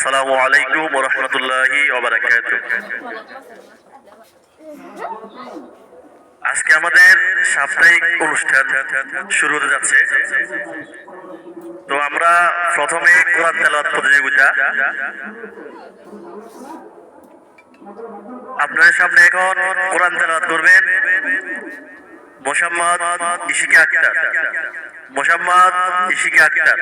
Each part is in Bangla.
আসসালামু আলাইকুম ওয়া রাহমাতুল্লাহি ওয়া বারাকাতুহু। আজকে আমাদের সাপ্তাহিক অনুষ্ঠান শুরু হতে যাচ্ছে। তো আমরা প্রথমে কোরআন তেলাওয়াত প্রতিযোগিতা, আপনাদের সামনে এখন কোরআন তেলাওয়াত করবেন মোসাম্মদ ইশিকা আক্তার। মোসাম্মদ ইশিকা আক্তার।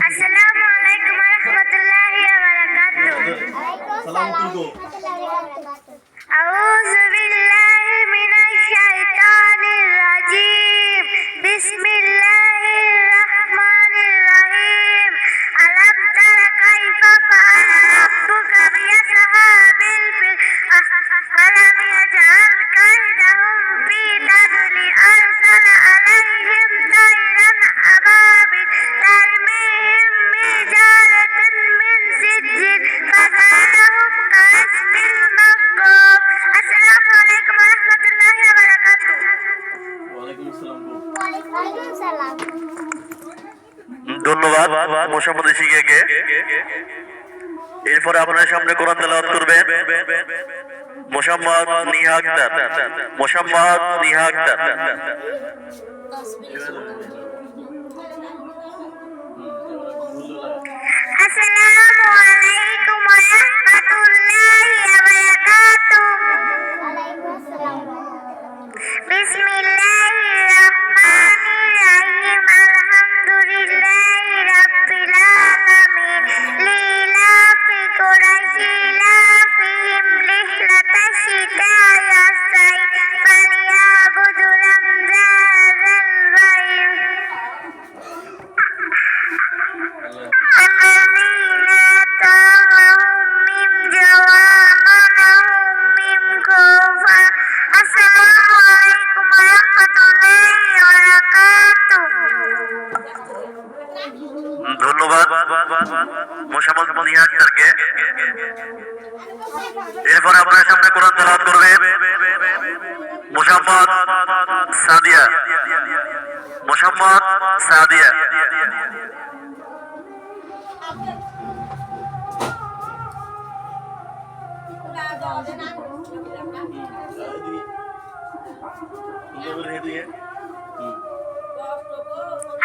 আসসালামু আলাইকুম ওয়া রাহমাতুল্লাহি ওয়া বারাকাতুহু। আউযু বিল্লাহি মিনাশ শাইতানির রাজীম। বিসমিল্লাহির রাহমানির রাহিম। আলাম তারা কাইফা ফাআলা রাব্বুকা বিআসহাবিল ফিল। আলাম ইয়াজআল কাইদাহুম ফি তাদলিল। আরসালা আলাইহিম তায়রান আবাবিল তারমিহিম বিহিজারাতিন মিন সিজ্জিল ফাজআলাহুম কাআসফিল মা'কুল। আসসালামু আলাইকুম ওয়া রাহমাতুল্লাহি ওয়া বারাকাতুহু। ওয়ালাইকুম আসসালাম। ধন্যবাদ মোসাম্মদ ইশিকাকে। এরপরে আপনার সামনে কোরআন তেলাওয়াত করবেন মোসাম্মদ নিহা আক্তার। মোসাম্মদ নিহা আক্তার। আসসালামু আলাইকুম ওয়া রাহমাতুল্লাহি ওয়া বারাকাতুহু। বিসমিল্লাহির রাহমানির রাহিম। আলহামদুলিল্লাহি রাব্বিল আলামিন। লিলাফি কুরাইশি লাফিহিম লিহলাতাশ শিতা'i ওয়াস-সাইফ ফালিয়াবুদু রাব্বাল বাইত। الذين آتاهم من جوامعهم من خوفا. السلام عليكم ورحمة الله وبركاته. ধন্যবাদ মোসাম্মদ নিহা আক্তারকে। এরপর আপনার সামনে কোরআন তেলাওয়াত করবে মোসাম্মদ সাদিয়া। মোসাম্মদ সাদিয়া।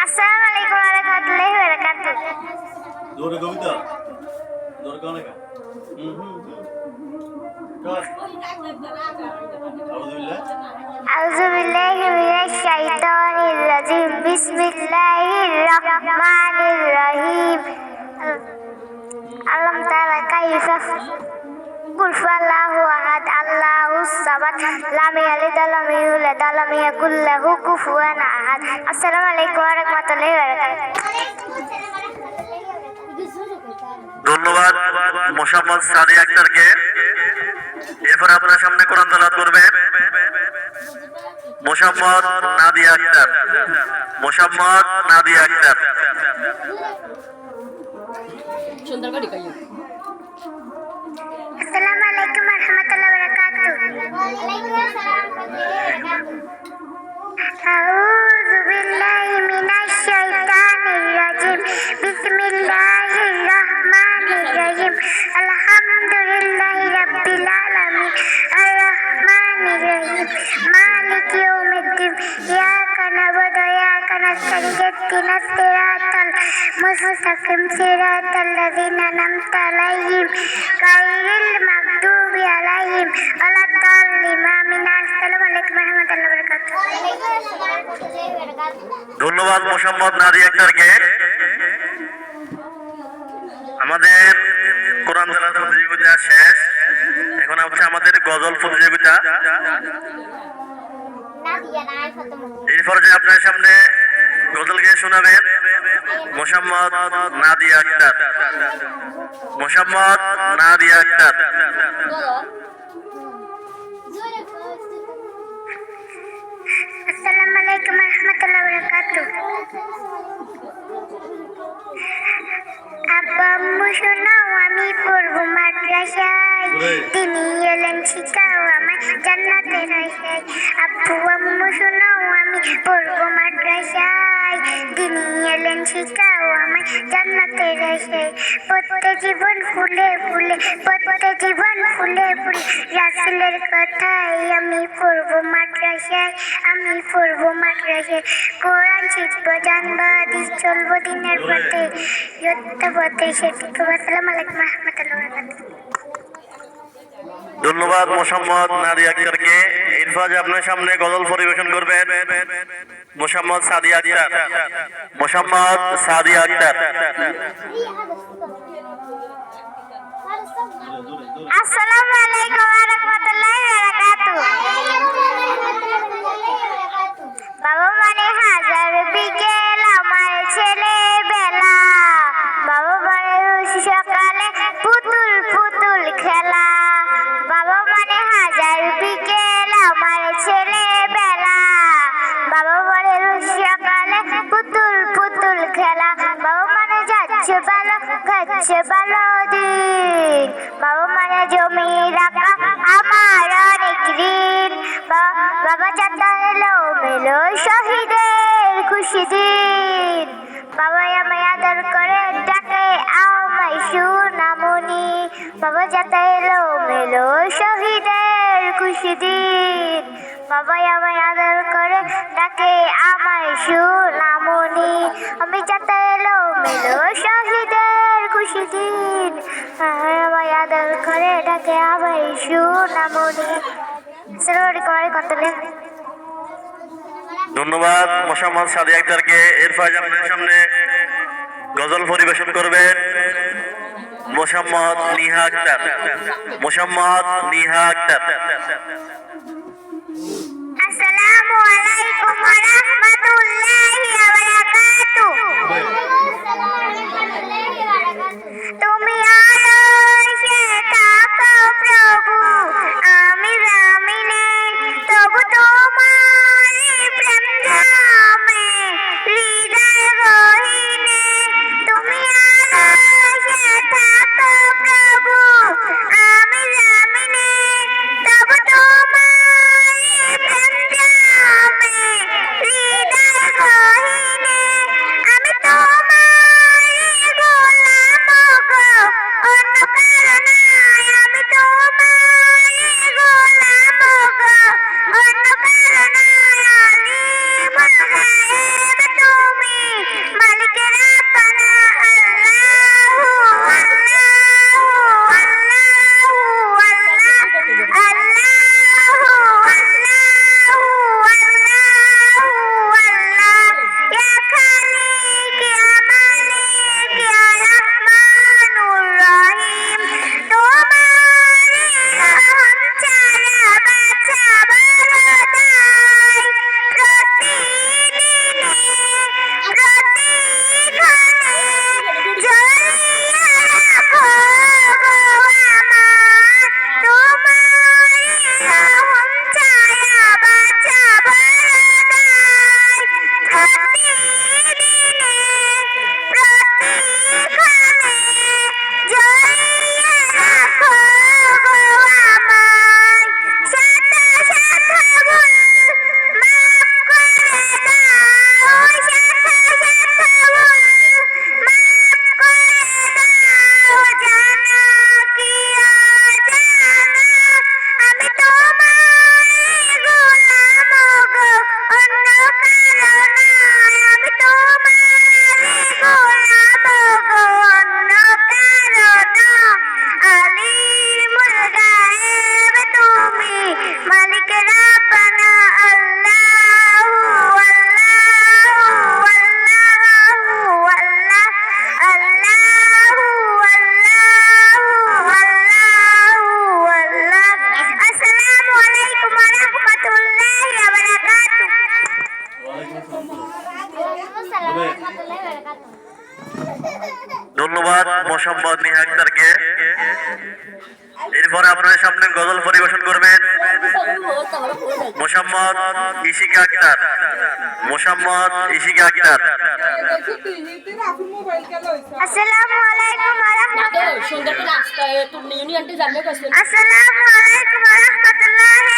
আসসালামু আলাইকুম ওয়া রাহমাতুল্লাহি ওয়া বারাকাতুহু। জোরে কবিতা জোরে গান লেখা আউযু বিল্লাহি মিনাশ শাইতানির রাজীম। বিসমিল্লাহির রাহমানির রাহিম। আলাম তারা কাইফা কুল হুয়াল্লাহু আহাদ আল্লাহুস সামাদ লাম ইয়ালিদ ওয়া লাম ইউলাদ ওয়া লাম ইয়াকুল লাহু কুফুয়ান আহাদ। আসসালামু আলাইকুম ওয়া রাহমাতুল্লাহি ওয়া বারাকাতুহু। ধন্যবাদ মোসাম্মদ সাদিয়া আক্তারকে। এরপর আপনার সামনে কোরআন তেলাওয়াত করবে মোসাম্মদ নাদিয়া আক্তার। মোসাম্মদ নাদিয়া আক্তার। আসসালামু আলাইকুম ওয়া রাহমাতুল্লাহি ওয়া বারাকাতুহু। আউযু বিল্লাহি মিনাশ শাইতানির রাজীম। বিসমিল্লাহির রাহমানির রাহিম। আলহামদুলিল্লাহি রাব্বিল আলামিন। আর রাহমানির রাহিম। মালিকি ইয়াউমিদ্দিন। ইয়াকা না'বুদু ওয়া ইয়াকা নাস্তাঈন। ইহদিনাস সিরাতাল মুস্তাকিম। সিরাতাল লাযিনা আন'আমতা আলাইহিম গায়রিল মাগদুবি আলাইহিম ওয়ালাদ-দাল্লিন। আমিন। আসসালামু আলাইকুম ওয়া রাহমাতুল্লাহি ওয়া বারাকাতুহু। ধন্যবাদ মোসাম্মদ নাদিয়া আক্তারকে। আমাদের কোরআন তেলাওয়াত প্রতিযোগিতা শেষ। এখন হচ্ছে আমাদের গজল প্রতিযোগিতা। এরপর যে আপনার সামনে গজল গেয়ে শোনাবেন মোসাম্মদ নাদিয়া আক্তার। মোসাম্মদ নাদিয়া আক্তার। আসসালামু আলাইকুম ওয়া রাহমাতুল্লাহি ওয়া বারাকাতুহু। আব্বা আম্মু শোনাও আমি পড়বো মাদ্রাসায়। তিনি এলেন শিখাও আমার আমার জান্নাতের আশায়। আব্বু আম্মু শোনাও আমি পড়বো মাদ্রাসায়, দিনী এলেন শিখাও আমার জান্নাতের আশায়। প্রত্যেক জীবন ফুলে ফুলে, প্রত্যেক জীবন ফুলে ফুলে, রাসূলের কথাই আমি পড়বো মাদ্রাসায়, আমি পড়বো মাদ্রাসায়। কোরআন শিখবো, জানবো, হাদিস চলবো দিনের পথে, সত্য পথে সেটিকে। আসসালামু আলাইকুম ওয়া রাহমাতুল্লাহি ওয়া বারাকাতুহু। ধন্যবাদ মোসাম্মদ নাদিয়া আক্তারকে। ইরফাজ আপনার সামনে গজল পরিবেশন করবেন মোসাম্মদ সাদিয়া আক্তার। মোসাম্মদ সাদিয়া আক্তার। আসসালামু আলাইকুম ওয়া রাহমাতুল্লাহি ওয়া বারাকাতুহু। বাবা মানে হাজার বিকেল আমার ছেলে বেলা, বাবা মানে রোজ সকালে পুতুল পুতুল খেলা, বাবা মানে হাজার বিকেল আমার ছেলে বেলা, বাবা মানে রোজ সকালে পুতুল পুতুল খেলা, বাবা মানে যাচ্ছে ভালো খাচ্ছে ভালো দিন, বাবা মানে জমি রাখা আমার অনেক ঋণ, বাবা যাত্রা এলো মেলো শহীদের খুশি দিন, বাবা আমায় আদর করে ডাকে আমায় সোনামণি, বাবা যাত্রা এলো মেলো শহীদের খুশি দিন, বাবা আমায় আদর করে ডাকে আমায় সোনামণি, আমি যাত্রা এলো মেলো শহীদের খুশি দিন, আমায় আদর করে ডাকে আমায় সোনামণি। আসসালামু আলাইকুম ওয়া রাহমাতুল্লাহ। ধন্যবাদ মোসাম্মদ সাদিয়া আক্তারকে। ইরফাজ আপনার সামনে গজল পরিবেশন করবেন মোসাম্মদ নিহা আক্তার। মোসাম্মদ নিহা আক্তার। আসসালামু আলাইকুম ওয়া রাহমাতুল্লাহি ওয়া বারাকাতুহু। তুমি আরশে থাকো প্রভু, আমি জামিনে, তবু তোমার প্রেম জামে হৃদয় গহীনে। তুমি আরশে থাকো প্রভু, আমি জামিনে, তবু তোমার প্রেম জামে হৃদয় গহীনে। আমি তোমার গোলাম গো, অন্য কারো নয়। আমি তোমার গোলাম গো, অন্য কারো নয়। আলিমুল গায়েব তুমি, মালিকে রাব্বানা আল্লাহু আল্লাহু আল্লাহু আল্লাহ আল্লাহু আল্লাহু আল্লাহু আল্লাহ। ইয়া খালিক ইয়া মালিক ইয়া রহমানুর রহিম। তোমারই রহম ছাড়া বাঁচা বড় দায়। প্রতিদিনে প্রতিক্ষণে জড়িয়ে রাখো গো আমার। তোমারই রহম ছাড়া বাঁচা বড় দায়। প্রতিদিনে প্রতিক্ষণে জড়িয়ে রাখো গো আমায়। শত শত ভুল মাফ করে দাও, শত শত ভুল মাফ করে দাও। জানা কি অজানা, আমি তোমার গোলাম গো, অন্য কারো নয়। আমি তোমার গোলাম গো, অন্য কারো নয়। আলিমুল গায়েব তুমি, মালিক রাব্বানা আল্লাহু আল্লাহু আল্লাহু আল্লাহ আল্লাহু আল্লাহু আল্লাহু আল্লাহ। আসসালামু আলাইকুম ওয়া রাহমাতুল্লাহি ওয়া বারাকাতুহু। ধন্যবাদ মোসাম্মদ নিহা আক্তারকে। এরপরে আপনার সামনে গজল পরিবেশন করবেন মোসাম্মদ ইশিকা আক্তার। মোসাম্মদ ইশিকা আক্তার। আসসালামু আলাইকুম ওয়া রাহমাতুল্লাহি। সুন্দর রাস্তায় তুমি ইউনিয়নটি জানবে কষ্ট আসসালামু আলাইকুম ওয়া রাহমাতুল্লাহি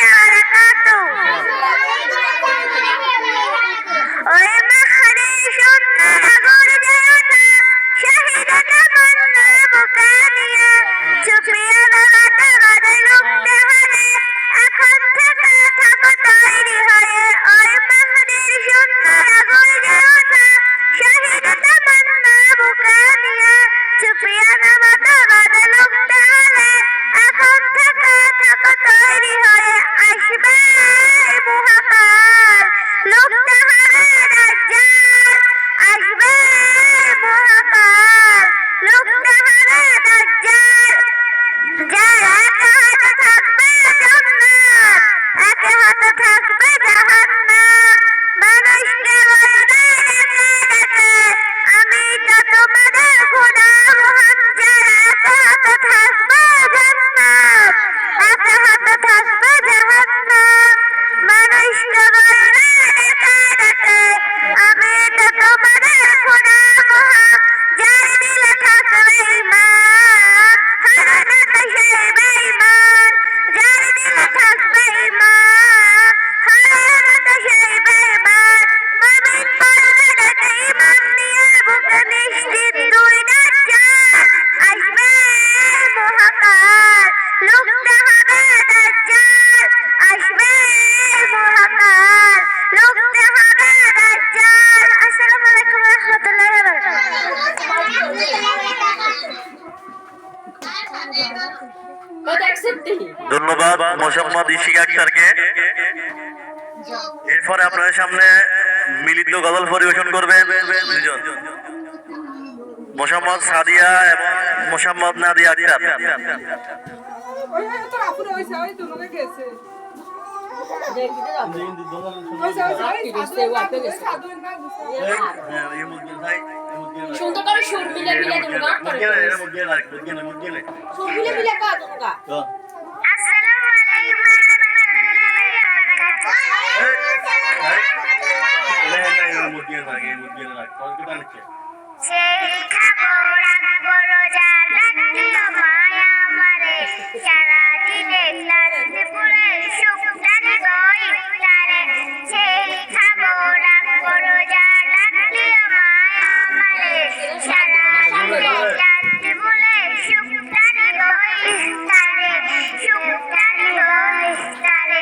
ধন্যবাদ মোসাম্মদ ইশিক আক্তারকে। এরপরে আপনাদের সামনে মিলিত গজল পরিবেশন করবেন দুজন, মোসাম্মদ সাদিয়া এবং মোসাম্মদ নাদিয়া আক্তার। ওই তো আপুরে হইছে ওই তো লোকে গেছে কিন্তু দোকান সুন্দর করে সুর মিলে মিলে তুমি গান করে সুর মিলে মিলে গান তোমরা আসসালামু আলাইকুম ওয়া রাহমাতুল্লাহি সেই খাবো রাখবো রোজা রাখলিও মায়া আমারে সারাদিনে ক্লান্তি ভুলে সুখটা দিব ইফতারে সেই খাবো রাখবো রোজা রাখলিও মায়া আমারে সারাদিনে ক্লান্তি ভুলে সুখটা দিব ইফতারে সুখটা দিব ইফতারে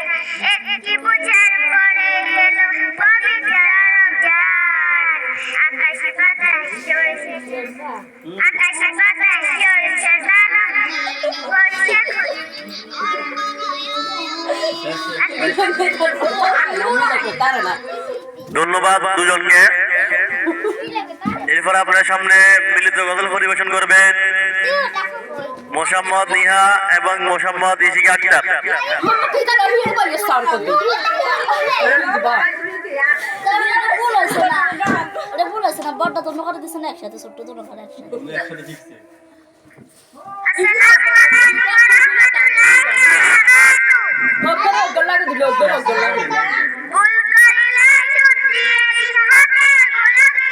একটি বুঝার পরে গেল পবিত্র রমজান আকাশে বাতাস চলছে আকাশে বাতাস চলছে জানা বলছে ধন্যবাদ দুজনকে। এরপর আপনার সামনে মিলিত গজল পরিবেশন করবেন মোসাম্মদ নিহা এবং মোসাম্মদ ইশিক আক্তার। তুই তো রবি কই সাউন্ড করবি এটা ভুল হয়েছে না বড়টা তো নকরে দিছে না একসাথে ছোট্ট তো নকরে একসাথে একসাথে শিখছে। ওগলা ওগলা দিল ওগলা ওগলা ভুল করিলে শুদ্ধি হাতে গোলাপি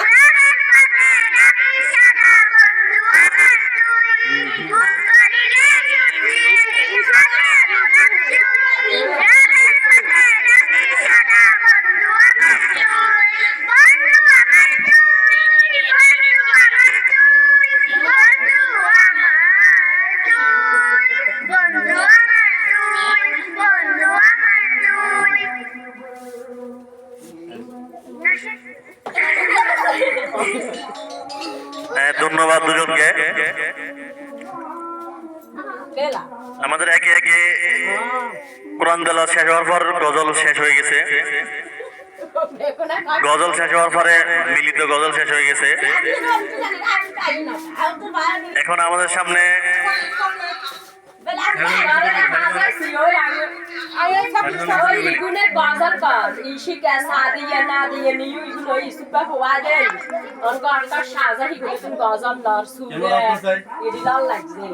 রাগার পাতে রাখি সাদা বন্ধু আমার তুই ভুল করিলে শুদ্ধি হাতে গোলাপি রাগার পাতে রাখি সাদা বন্ধু আমার তুই বন্ধু আমার তুই বন্ধু আমার তুই বন্ধু আমার তুই বন্ধু আমার তুই বন্ধু আমার তুই ধন্যবাদ দুজনকে। বেলা আমাদের একে একে কোরআন তেলাওয়াত শেষ হওয়ার পর গজল শেষ হয়ে গেছে। গজল শেষ হওয়ার পরে মিলিত গজল শেষ হয়ে গেছে। এখন আমাদের সামনে বাজার পার ইশিকা সাদিয়া নাদিয়া নিউ ইগুলো ইসুবা হওয়াদে অনগা অনগা সাজা হিগুলো তুমি গজল লর সুরে এডি লাল লাগছে